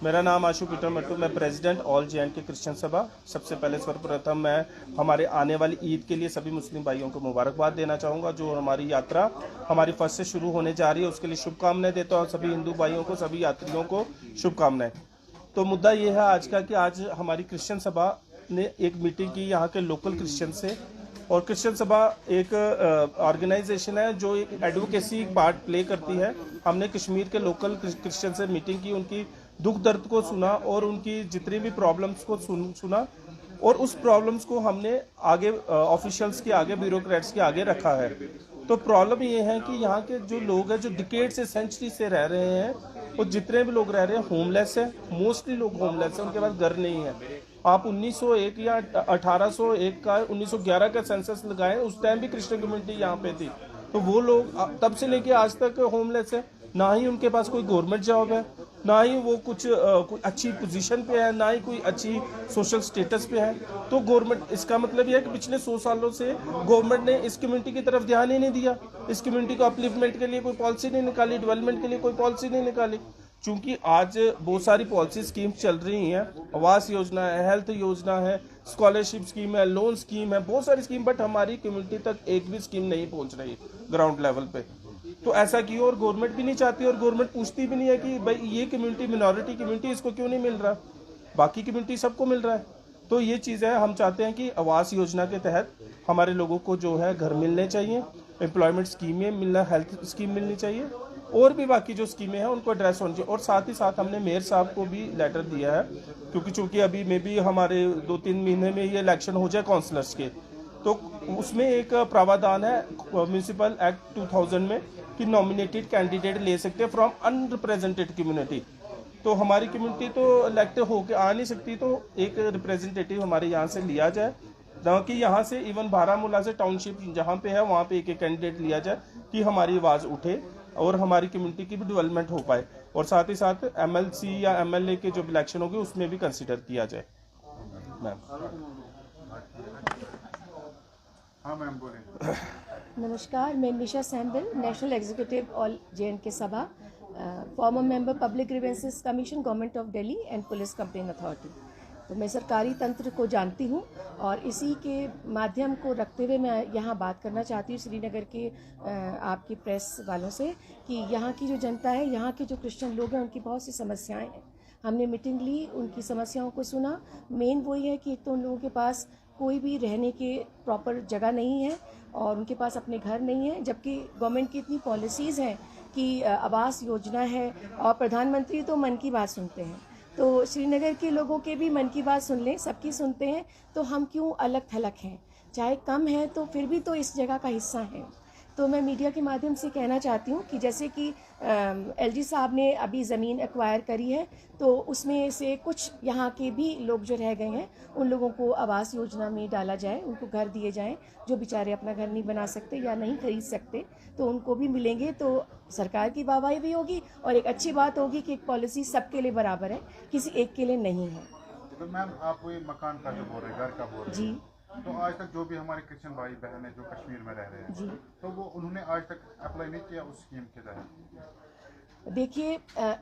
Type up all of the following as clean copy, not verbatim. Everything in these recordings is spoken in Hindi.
मेरा नाम आशु पीटर मट्टू, मैं प्रेसिडेंट ऑल जे&के क्रिश्चियन सभा। सबसे पहले सर्वप्रथम मैं हमारे आने वाली ईद के लिए सभी मुस्लिम भाइयों को मुबारकबाद देना चाहूँगा। जो हमारी यात्रा हमारी फर्स्ट से शुरू होने जा रही है उसके लिए शुभकामनाएं देता हूँ। सभी हिंदू भाइयों को, सभी यात्रियों को शुभकामनाएं। तो मुद्दा ये है आज का कि आज हमारी क्रिश्चियन सभा ने एक मीटिंग की यहाँ के लोकल क्रिश्चियन से। और क्रिश्चियन सभा एक ऑर्गेनाइजेशन है जो एक एडवोकेसी पार्ट प्ले करती है। हमने कश्मीर के लोकल क्रिश्चियन से मीटिंग की, उनकी दुख दर्द को सुना और उनकी जितनी भी प्रॉब्लम्स को सुना और उस प्रॉब्लम्स को हमने आगे ऑफिशियल्स के आगे, ब्यूरोक्रेट्स के आगे रखा है। तो प्रॉब्लम ये है कि यहाँ के जो लोग हैं, जो डिकेड से, सेंचुरी से रह रहे हैं, और जितने भी लोग रह रहे हैं होमलेस है। मोस्टली लोग होमलेस है, उनके पास घर नहीं है। आप 1901 या 1801 का 1911 का सेंसस लगाएं, उस टाइम भी क्रिश्चियन कम्युनिटी यहाँ पे थी। तो वो लोग तब से लेके आज तक होमलेस है। ना ही उनके पास कोई गवर्नमेंट जॉब है, ना ही वो कुछ अच्छी पोजीशन पे है, ना ही कोई अच्छी सोशल स्टेटस पे है। तो गवर्नमेंट, इसका मतलब यह है कि पिछले 100 सालों से गवर्नमेंट ने इस कम्युनिटी की तरफ ध्यान ही नहीं दिया। इस कम्युनिटी को अपलिफ्टमेंट के लिए कोई पॉलिसी नहीं निकाली, डेवलपमेंट के लिए कोई पॉलिसी नहीं निकाली। चूंकि आज बहुत सारी पॉलिसी स्कीम्स चल रही हैं, आवास योजना है, हेल्थ योजना है, स्कॉलरशिप स्कीम है, लोन स्कीम है, बहुत सारी स्कीम, बट हमारी कम्युनिटी तक एक भी स्कीम नहीं पहुंच रही ग्राउंड लेवल पे। तो ऐसा क्यों? और गवर्नमेंट भी नहीं चाहती, और गवर्नमेंट पूछती भी नहीं है कि भाई ये कम्युनिटी मिनॉरिटी कम्युनिटी, इसको क्यों नहीं मिल रहा, बाकी कम्युनिटी सबको मिल रहा है। तो ये चीज़ है, हम चाहते हैं कि आवास योजना के तहत हमारे लोगों को जो है घर मिलने चाहिए, एम्प्लॉयमेंट स्कीमें मिलना, हेल्थ स्कीम मिलनी चाहिए, और भी बाकी जो स्कीमें हैं उनको एड्रेस होनी चाहिए। और साथ ही साथ हमने मेयर साहब को भी लेटर दिया है, क्योंकि चूंकि अभी में भी हमारे 2-3 महीने में ये इलेक्शन हो जाए काउंसलर्स के, तो उसमें एक प्रावधान है म्यूनिसिपल एक्ट 2000 में कि नॉमिनेटेड कैंडिडेट ले सकते हैं फ्रॉम अनरिप्रेजेंटेड कम्युनिटी। तो हमारी कम्युनिटी तो इलेक्ट होके आ नहीं सकती, तो एक रिप्रेजेंटेटिव हमारे यहाँ से लिया जाए, ना कि यहाँ से इवन बारामूला से टाउनशिप जहाँ पे है वहाँ पे एक कैंडिडेट लिया जाए कि हमारी आवाज़ उठे और हमारी कम्युनिटी की भी डेवलपमेंट हो पाए। और साथ ही साथ MLC या MLA के जो इलेक्शन होगी उसमें भी कंसिडर किया जाए। मैम। हाँ मैम बोलिए। नमस्कार, मैं Nisha Sambyal, national executive all J and K Sabha, former member public grievances commission, government of Delhi and police complaint authority. तो मैं सरकारी तंत्र को जानती हूँ और इसी के माध्यम को रखते हुए मैं यहाँ बात करना चाहती हूँ श्रीनगर के आपकी प्रेस वालों से कि यहाँ की जो जनता है, यहाँ के जो क्रिश्चियन लोग हैं, उनकी बहुत सी समस्याएं हैं। हमने मीटिंग ली, उनकी समस्याओं को सुना। मेन वही है कि एक तो उन लोगों के पास कोई भी रहने के प्रॉपर जगह नहीं है और उनके पास अपने घर नहीं है, जबकि गवर्नमेंट की इतनी पॉलिसीज़ हैं कि आवास योजना है और प्रधानमंत्री तो मन की बात सुनते हैं। तो श्रीनगर के लोगों के भी मन की बात सुन लें, सबकी सुनते हैं, तो हम क्यों अलग थलग हैं? चाहे कम है तो फिर भी तो इस जगह का हिस्सा है। तो मैं मीडिया के माध्यम से कहना चाहती हूँ कि जैसे कि LG साहब ने अभी ज़मीन एक्वायर करी है, तो उसमें से कुछ यहाँ के भी लोग जो रह गए हैं उन लोगों को आवास योजना में डाला जाए, उनको घर दिए जाएं। जो बेचारे अपना घर नहीं बना सकते या नहीं खरीद सकते तो उनको भी मिलेंगे, तो सरकार की वाहवाही भी होगी और एक अच्छी बात होगी कि एक पॉलिसी सबके लिए बराबर है, किसी एक के लिए नहीं है। तो मैम आप कोई मकान का जो बोल रहे हैं, घर का बोल रहे हैं जी, तो आज तक जो भी हमारे क्रिश्चियन भाई बहन है जो कश्मीर में रह रहे हैं जी, तो वो उन्होंने आज तक अप्लाई नहीं किया उस स्कीम के तहत। देखिए,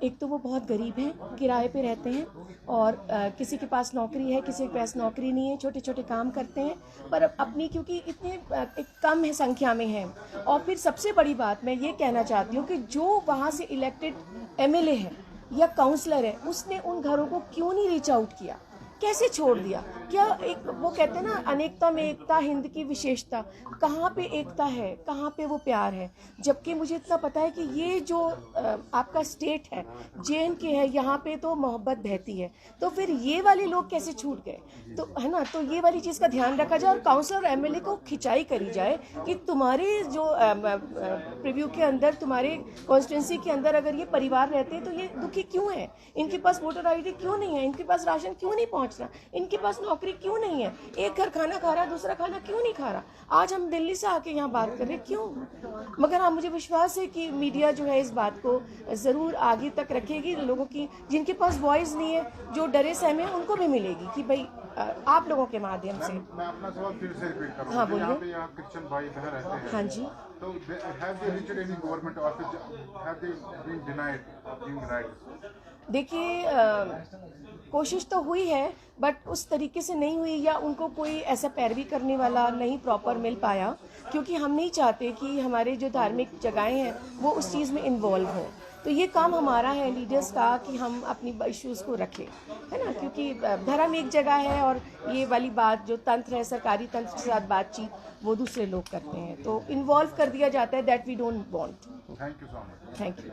एक तो वो बहुत गरीब हैं, किराए पे रहते हैं और किसी के पास नौकरी है, किसी के पास नौकरी नहीं है, छोटे छोटे काम करते हैं, पर अपनी क्योंकि इतने एक कम है संख्या में हैं। और फिर सबसे बड़ी बात मैं ये कहना चाहती हूँ कि जो वहाँ से इलेक्टेड MLA है या काउंसलर है, उसने उन घरों को क्यों नहीं रीच आउट किया? कैसे छोड़ दिया? क्या एक वो कहते हैं ना, अनेकता में एकता, हिंद की विशेषता, कहाँ पे एकता है, कहाँ पे वो प्यार है? जबकि मुझे इतना पता है कि ये जो आपका स्टेट है, जे&के है, यहाँ पे तो मोहब्बत बहती है, तो फिर ये वाले लोग कैसे छूट गए? तो है ना, तो ये वाली चीज़ का ध्यान रखा जाए और काउंसलर MLA को खिंचाई करी जाए कि तुम्हारे जो प्रीव्यू के अंदर, तुम्हारे कॉन्स्टिट्यूंसी के अंदर अगर ये परिवार रहते हैं तो ये दुखी क्यों है? इनके पास वोटर ID क्यों नहीं है? इनके पास राशन क्यों नहीं पहुँच रहा? इनके पास नौकरी क्यों नहीं है? एक घर खाना खा रहा, दूसरा खाना क्यों नहीं खा रहा? आज हम दिल्ली से आके यहाँ बात कर रहे हैं, क्यों? मगर हाँ, मुझे विश्वास है कि मीडिया जो है इस बात को ज़रूर आगे तक रखेगी। लोगों की जिनके पास वॉइस नहीं है, जो डरे सहमे हैं, उनको भी मिलेगी कि भाई आप लोगों के माध्यम से। मैं अपना सवाल फिर से रिपीट करूंगा। हाँ, बोलिए। यहाँ पे यहाँ क्रिश्चियन भाई बहन रहते हैं। हाँ जी। तो have they reached any government office? Have they been denied human rights? देखिए, कोशिश तो हुई है बट उस तरीके से नहीं हुई, या उनको कोई ऐसा पैरवी करने वाला नहीं प्रॉपर मिल पाया, क्योंकि हम नहीं चाहते कि हमारे जो धार्मिक जगहें हैं वो उस चीज़ में इन्वॉल्व हों। तो ये काम हमारा है लीडर्स का कि हम अपनी इश्यूज़ को रखें, है ना, क्योंकि धर्म एक जगह है और ये वाली बात जो तंत्र है, सरकारी तंत्र के साथ बातचीत वो दूसरे लोग करते हैं, तो इन्वॉल्व कर दिया जाता है, that we don't want. Thank you so much. Thank you.